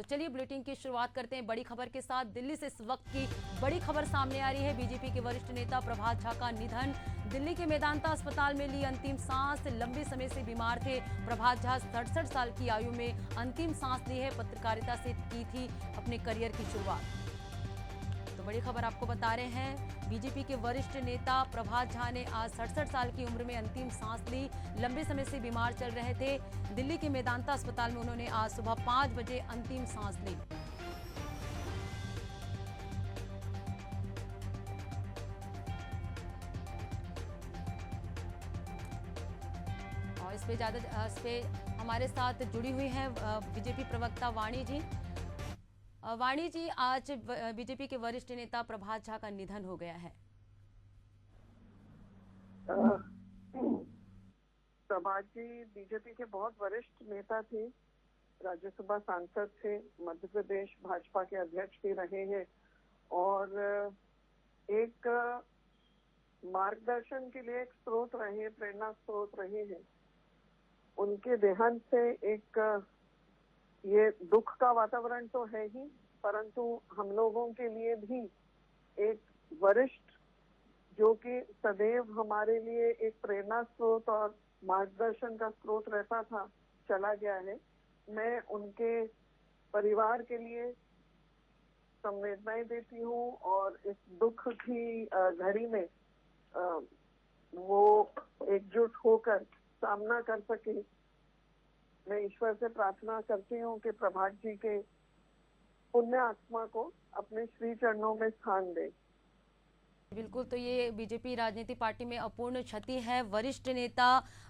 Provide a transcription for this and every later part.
तो चलिए बुलेटिन की शुरुआत करते हैं बड़ी खबर के साथ। दिल्ली से इस वक्त की बड़ी खबर सामने आ रही है। बीजेपी के वरिष्ठ नेता प्रभात झा का निधन। दिल्ली के मेदांता अस्पताल में ली अंतिम सांस। लंबे समय से बीमार थे प्रभात झा। 67 साल की आयु में अंतिम सांस ली है। पत्रकारिता से की थी अपने करियर की शुरुआत। तो बड़ी खबर आपको बता रहे हैं, बीजेपी के वरिष्ठ नेता प्रभात झा ने आज 67 साल की उम्र में अंतिम सांस ली। लंबे समय से बीमार चल रहे थे। दिल्ली के मेदांता अस्पताल में उन्होंने आज सुबह 5 बजे अंतिम सांस ली। और इस पे हमारे साथ जुड़ी हुई हैं बीजेपी प्रवक्ता वाणी जी। वाणी जी, आज बीजेपी के वरिष्ठ नेता प्रभात झा का निधन हो गया है। प्रभात जी बीजेपी के बहुत वरिष्ठ नेता थे, राज्यसभा सांसद थे, मध्य प्रदेश भाजपा के अध्यक्ष भी रहे हैं और एक मार्गदर्शन के लिए एक स्रोत रहे, प्रेरणा स्रोत रहे हैं। उनके देहांत से एक ये दुख का वातावरण तो है ही, परंतु हम लोगों के लिए भी एक वरिष्ठ जो कि सदैव हमारे लिए एक प्रेरणा स्रोत और मार्गदर्शन का स्रोत रहता था, चला गया है। मैं उनके परिवार के लिए संवेदनाएं देती हूँ और इस दुख की घड़ी में वो एकजुट होकर सामना कर सके, मैं ईश्वर से प्रार्थना करती हूँ कि प्रभात जी के पुण्य आत्मा को अपने श्री चरणों में स्थान दे। बिल्कुल, तो ये बीजेपी राजनीतिक पार्टी में अपूर्ण क्षति है। वरिष्ठ नेता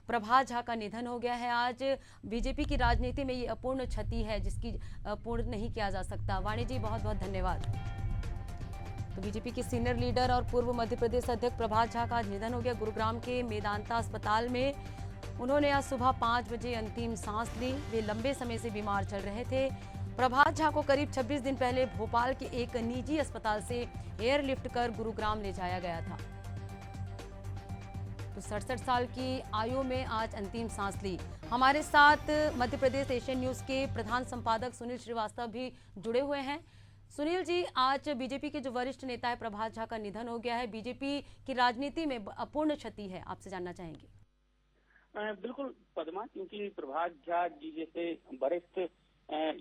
प्रभात झा का निधन हो गया है आज। बीजेपी की राजनीति में ये अपूर्ण क्षति है जिसकी पूर्ण नहीं किया जा सकता। वाणी जी, बहुत बहुत धन्यवाद। तो बीजेपी के सीनियर लीडर और पूर्व मध्य प्रदेश अध्यक्ष प्रभात झा का आज निधन हो गया। गुरुग्राम के मेदांता अस्पताल में उन्होंने आज सुबह 5 बजे अंतिम सांस ली। वे लंबे समय से बीमार चल रहे थे। प्रभात झा को करीब 26 दिन पहले भोपाल के एक निजी अस्पताल से एयरलिफ्ट कर गुरुग्राम ले जाया गया था। तो 67 साल की आयु में आज अंतिम सांस ली। हमारे साथ मध्य प्रदेश एशियन न्यूज के प्रधान संपादक सुनील श्रीवास्तव भी जुड़े हुए हैं। सुनील जी, आज बीजेपी के जो वरिष्ठ नेता है प्रभात झा का निधन हो गया है। बीजेपी की राजनीति में अपूर्ण क्षति है, आपसे जानना चाहेंगे। बिल्कुल पद्मा, क्योंकि प्रभात झा जी जैसे वरिष्ठ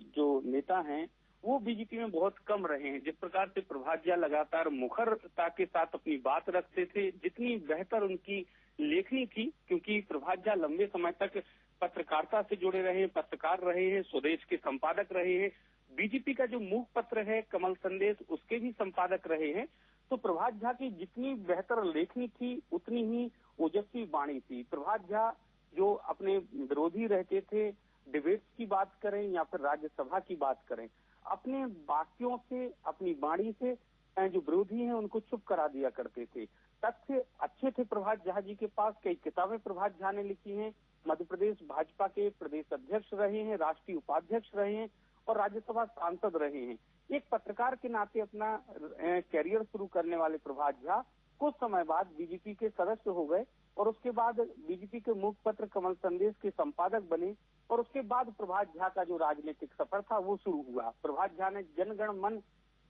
जो नेता हैं वो बीजेपी में बहुत कम रहे हैं। जिस प्रकार से प्रभात झा लगातार मुखरता के साथ अपनी बात रखते थे, जितनी बेहतर उनकी लेखनी थी, क्योंकि प्रभात झा लंबे समय तक पत्रकारिता से जुड़े रहे, पत्रकार रहे हैं, स्वदेश के संपादक रहे हैं, बीजेपी का जो मुख पत्र है कमल संदेश उसके भी संपादक रहे हैं। तो प्रभात झा की जितनी बेहतर लेखनी थी उतनी ही ओजस्वी वाणी थी। प्रभात झा जो अपने विरोधी रहते थे, डिबेट्स की बात करें या फिर राज्यसभा की बात करें, अपने वाक्यों से, अपनी वाणी से जो विरोधी हैं उनको चुप करा दिया करते थे। तथ्य अच्छे थे प्रभात झा जी के पास। कई किताबें प्रभात झा ने लिखी हैं। मध्य प्रदेश भाजपा के प्रदेश अध्यक्ष रहे हैं, राष्ट्रीय उपाध्यक्ष रहे हैं और राज्यसभा सांसद रहे हैं। एक पत्रकार के नाते अपना कैरियर शुरू करने वाले प्रभात झा कुछ समय बाद बीजेपी के सदस्य हो गए और उसके बाद बीजेपी के मुखपत्र कमल संदेश के संपादक बने और उसके बाद प्रभात झा का जो राजनीतिक सफर था वो शुरू हुआ। प्रभात झा ने जनगण मन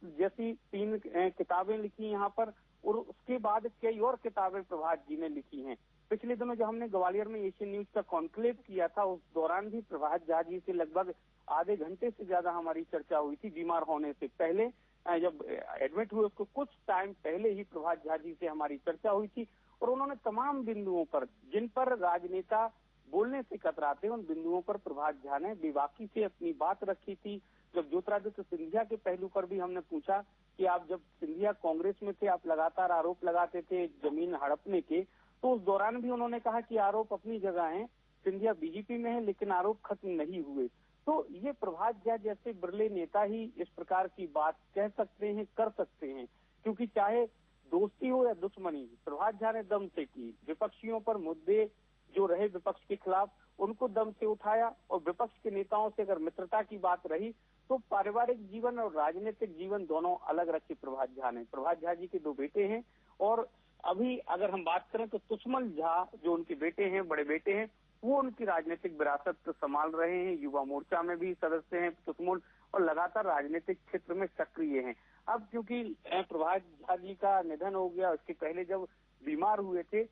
जैसी 3 किताबें लिखी यहाँ पर और उसके बाद कई और किताबें प्रभात जी ने लिखी हैं। पिछले दिनों जब हमने ग्वालियर में एशियन न्यूज का कॉन्क्लेव किया था, उस दौरान भी प्रभात झा जी से लगभग आधे घंटे से ज्यादा हमारी चर्चा हुई थी। बीमार होने से पहले, जब एडमिट हुए उसको कुछ टाइम पहले ही प्रभात झा जी से हमारी चर्चा हुई थी और उन्होंने तमाम बिंदुओं पर, जिन पर राजनेता बोलने से कतराते हैं, उन बिंदुओं पर प्रभात झा ने बेबाकी से अपनी बात रखी थी। जब ज्योतिरादित्य सिंधिया के पहलू पर भी हमने पूछा कि आप जब सिंधिया कांग्रेस में थे, आप लगातार आरोप लगाते थे जमीन हड़पने के, तो उस दौरान भी उन्होंने कहा कि आरोप अपनी जगह हैं, सिंधिया बीजेपी में है लेकिन आरोप खत्म नहीं हुए। तो ये प्रभात झा जैसे बिरले नेता ही इस प्रकार की बात कह सकते हैं, कर सकते हैं, क्योंकि चाहे दोस्ती हो या दुश्मनी, प्रभात झा ने दम से की। विपक्षियों पर मुद्दे जो रहे विपक्ष के खिलाफ उनको दम से उठाया और विपक्ष के नेताओं से अगर मित्रता की बात रही तो पारिवारिक जीवन और राजनीतिक जीवन दोनों अलग रखे प्रभात झा ने। प्रभात झा जी के 2 बेटे हैं और अभी अगर हम बात करें तो तुष्मल झा जो उनके बेटे हैं, बड़े बेटे हैं, वो उनकी राजनीतिक विरासत संभाल रहे हैं। युवा मोर्चा में भी सदस्य हैं तुष्मल और लगातार राजनीतिक क्षेत्र में सक्रिय हैं। अब क्योंकि प्रभात झा जी का निधन हो गया, उसके पहले जब बीमार हुए थे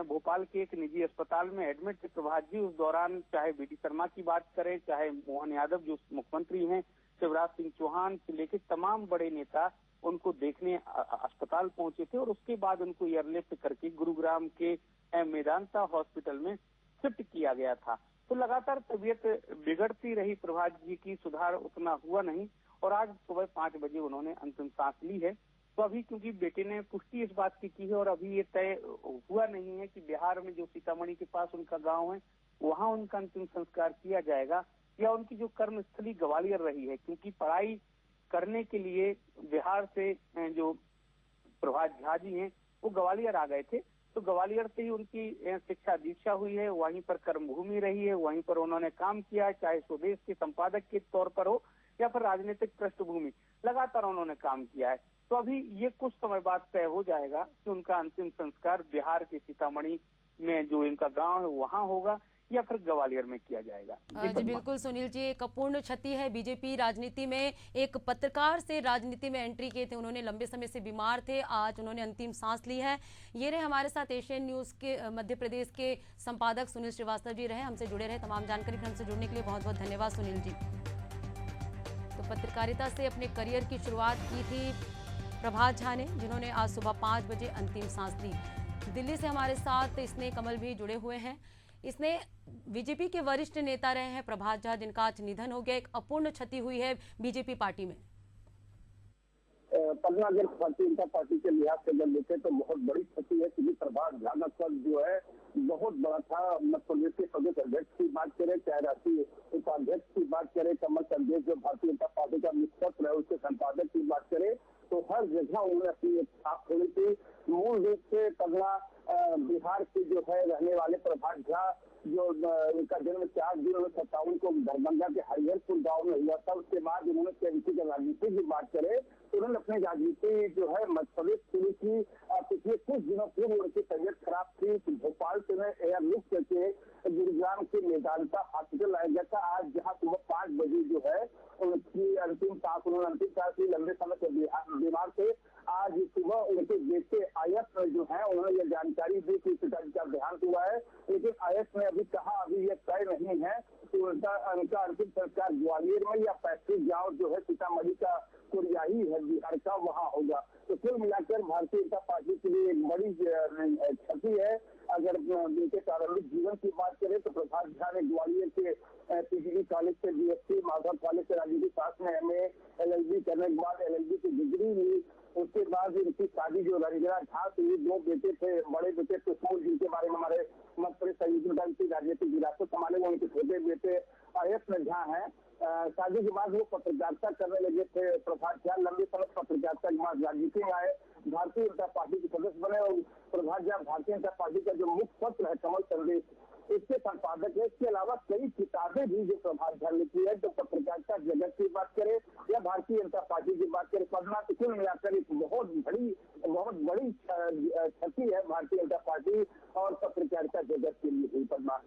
भोपाल के एक निजी अस्पताल में एडमिट थे प्रभात जी, उस दौरान चाहे बीडी शर्मा की बात करें, चाहे मोहन यादव जो मुख्यमंत्री हैं, शिवराज सिंह चौहान से लेकर तमाम बड़े नेता उनको देखने अस्पताल पहुंचे थे और उसके बाद उनको एयरलिफ्ट करके गुरुग्राम के मेदांता हॉस्पिटल में शिफ्ट किया गया था। तो लगातार तबीयत बिगड़ती रही प्रभात जी की, सुधार उतना हुआ नहीं और आज सुबह 5 बजे उन्होंने अंतिम सांस ली है। तो अभी क्योंकि बेटे ने पुष्टि इस बात की है और अभी ये तय हुआ नहीं है कि बिहार में जो सीतामढ़ी के पास उनका गांव है वहां उनका अंतिम संस्कार किया जाएगा या उनकी जो कर्मस्थली ग्वालियर रही है, क्योंकि पढ़ाई करने के लिए बिहार से जो प्रभात झा जी हैं वो ग्वालियर आ गए थे, तो ग्वालियर से ही उनकी शिक्षा दीक्षा हुई है, वहीं पर कर्मभूमि रही है, वहीं पर उन्होंने काम किया है, चाहे स्वदेश के संपादक के तौर पर हो या फिर राजनीतिक पृष्ठभूमि, लगातार उन्होंने काम किया है। तो अभी ये कुछ समय बाद तय हो जाएगा कि उनका अंतिम संस्कार बिहार के सीतामढ़ी में जो इनका गांव है वहां होगा या फिर ग्वालियर में किया जाएगा। जी बिल्कुल सुनील जी, एक अपूर्ण क्षति है बीजेपी राजनीति में। एक पत्रकार से राजनीति में एंट्री किए थे, उन्होंने लंबे समय से बीमार थे, आज उन्होंने अंतिम सांस ली है। ये रहे हमारे साथ एशियन न्यूज के मध्य प्रदेश के संपादक सुनील श्रीवास्तव जी रहे, हमसे जुड़े रहे। तमाम जानकारी फिर हमसे जुड़ने के लिए बहुत बहुत धन्यवाद सुनील जी। तो पत्रकारिता से अपने करियर की शुरुआत की थी प्रभात झा ने, जिन्होंने आज सुबह 5 बजे अंतिम सांस ली। दिल्ली से हमारे साथ स्नेह कमल भी जुड़े हुए हैं। इसने बीजेपी के वरिष्ठ नेता रहे हैं प्रभात झा, जिनका आज निधन हो गया। एक अपूर्ण क्षति हुई है बीजेपी पार्टी में। पन्ना अगर भारतीय जनता पार्टी के लिहाज से अगर देखें तो बहुत बड़ी क्षति है, क्योंकि प्रभात झा का कद जो है बहुत बड़ा था। मध्य प्रदेश के प्रदेश अध्यक्ष की बात करें, चाहे राष्ट्रीय उपाध्यक्ष की बात करें, कमल संदेश जो भारतीय जनता पार्टी का मुखपत्र है उसके संपादक की बात करें, तो हर जगह उन्होंने अपनी एक छाप छोड़ी थी। मूल रूप से पगला बिहार के जो है रहने वाले प्रभात झा, जो उनका जन्म 4 जून 1957 को दरभंगा के हरिहरपुर गांव में हुआ था। उसके बाद उन्होंने केंद्रीय की राजनीति की बात करें तो उन्होंने अपनी राजनीति जो है मध्य प्रदेश शुरू की। पिछले कुछ दिनों पूर्व उनकी तबियत खराब थी, तो भोपाल से एयरलिफ्ट करके गुरुग्राम के मेदांता हॉस्पिटल लाया गया था। आज जहाँ सुबह 5 बजे जो है उनकी अंतिम सांस ली। लंबे समय से बीमार थे। आज सुबह उनके बेटे आयत जो है उन्होंने ये जानकारी दी कि पिताजी का देहांत हुआ है, लेकिन आयत ने अभी कहा अभी ये तय नहीं है कि उनका अंतिम संस्कार ग्वालियर में या पैतृक गांव जो है सीतामढ़ी का कुरियाही है बिहार का, वहाँ होगा। तो कुल मिलाकर भारतीय जनता पार्टी के लिए एक बड़ी क्षति है। अगर उनके प्रारंभिक जीवन की बात करें तो प्रभात झा ने ग्वालियर के पीजीडी कॉलेज से बीएससी, माधव कॉलेज से राजनीति शास्त्र में एमए, एलएलबी करने के बाद एलएलबी की डिग्री ली। उसके बाद उनकी शादी जो रंजना झा से 2 बेटे थे, बड़े बेटे कुसुम जिनके बारे में हमारे मध्य प्रदेश संयुक्त की राजनीतिक विरासत संभाले, वो उनके छोटे बेटे आयत झा हैं। शादी के बाद वो पत्रकारिता करने लगे थे प्रभात झा। लंबे समय पत्रकारिता के बाद राजनीति में आए, भारतीय जनता पार्टी के सदस्य बने और प्रभात झा भारतीय जनता पार्टी का जो मुखपत्र है कमल संदेश, इसके संपादक है। इसके अलावा कई किताबें भी जो प्रभात झा लिखी है, तो पत्रकारिता जगत की बात करें या भारतीय जनता पार्टी की बात करें, पढ़ना तो कुल मिलाकर एक बहुत बड़ी क्षति है भारतीय जनता पार्टी और पत्रकारिता जगत के लिए हुई। पढ़ना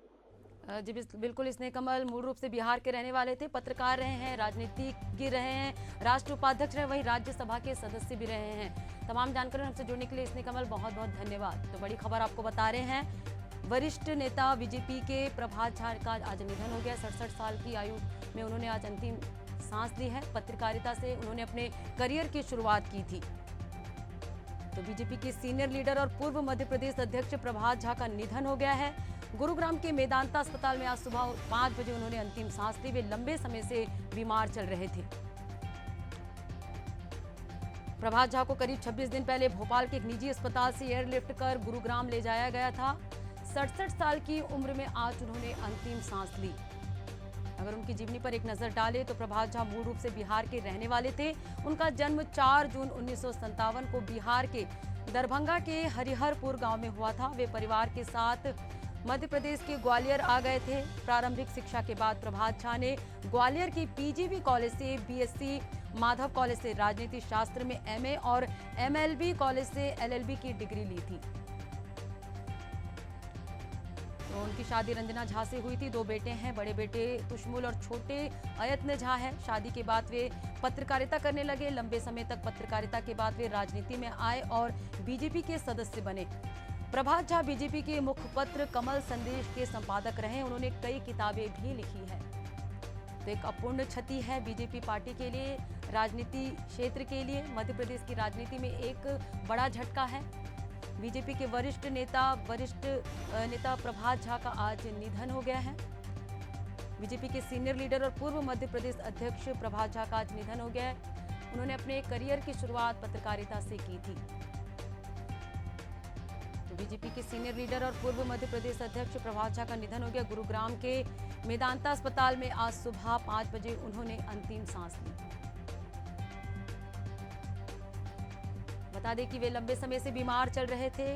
जी बिल्कुल, स्नेह कमल मूल रूप से बिहार के रहने वाले थे, पत्रकार रहे हैं, राजनीतिज्ञ रहे हैं, राष्ट्रीय उपाध्यक्ष रहे, वहीं राज्यसभा के सदस्य भी रहे हैं। तमाम जानकारी हमसे जुड़ने के लिए स्नेह कमल बहुत बहुत धन्यवाद। तो बड़ी खबर आपको बता रहे हैं, वरिष्ठ नेता बीजेपी के प्रभात झा का आज निधन हो गया। 67 साल की आयु में उन्होंने आज अंतिम सांस ली है। पत्रकारिता से उन्होंने अपने करियर की शुरुआत की थी। तो बीजेपी के सीनियर लीडर और पूर्व मध्य प्रदेश अध्यक्ष प्रभात झा का निधन हो गया है। गुरुग्राम के मेदांता अस्पताल में आज सुबह 5 बजे उन्होंने अंतिम सांस ली। वे लंबे समय से बीमार चल रहे थे। प्रभात झा को करीब 26 दिन पहले भोपाल के एक निजी अस्पताल से एयरलिफ्ट कर गुरुग्राम ले जाया गया था। 67 साल की उम्र में आज उन्होंने अंतिम सांस ली। अगर उनकी जीवनी पर एक नजर डालें तो प्रभात झा मूल रूप से बिहार के रहने वाले थे। उनका जन्म 4 जून 1957 को बिहार के दरभंगा के हरिहरपुर गांव में हुआ था। वे परिवार के साथ मध्य प्रदेश के ग्वालियर आ गए थे। प्रारंभिक शिक्षा के बाद प्रभात झा ने ग्वालियर की पीजीबी कॉलेज से बीएससी, माधव कॉलेज से राजनीति शास्त्र में एमए और एमएलबी कॉलेज से एलएलबी की डिग्री ली थी। तो उनकी शादी रंजना झा से हुई थी। 2 बेटे हैं, बड़े बेटे तुशमुल और छोटे अयत्न झा है। शादी के बाद वे पत्रकारिता करने लगे। लंबे समय तक पत्रकारिता के बाद वे राजनीति में आए और बीजेपी के सदस्य बने। प्रभात झा बीजेपी के मुखपत्र कमल संदेश के संपादक रहे। उन्होंने कई किताबें भी लिखी है। तो एक अपूर्ण क्षति है बीजेपी पार्टी के लिए, राजनीति क्षेत्र के लिए। मध्य प्रदेश की राजनीति में एक बड़ा झटका है। बीजेपी के वरिष्ठ नेता प्रभात झा का आज निधन हो गया है। बीजेपी के सीनियर लीडर और पूर्व मध्य प्रदेश अध्यक्ष प्रभात झा का आज निधन हो गया है। उन्होंने अपने करियर की शुरुआत पत्रकारिता से की थी। तो बीजेपी के सीनियर लीडर और पूर्व मध्य प्रदेश अध्यक्ष प्रभात झा का निधन हो गया। गुरुग्राम के मेदांता अस्पताल में आज सुबह 5 बजे उन्होंने अंतिम सांस ली। बता दें कि वे लंबे समय से बीमार चल रहे थे।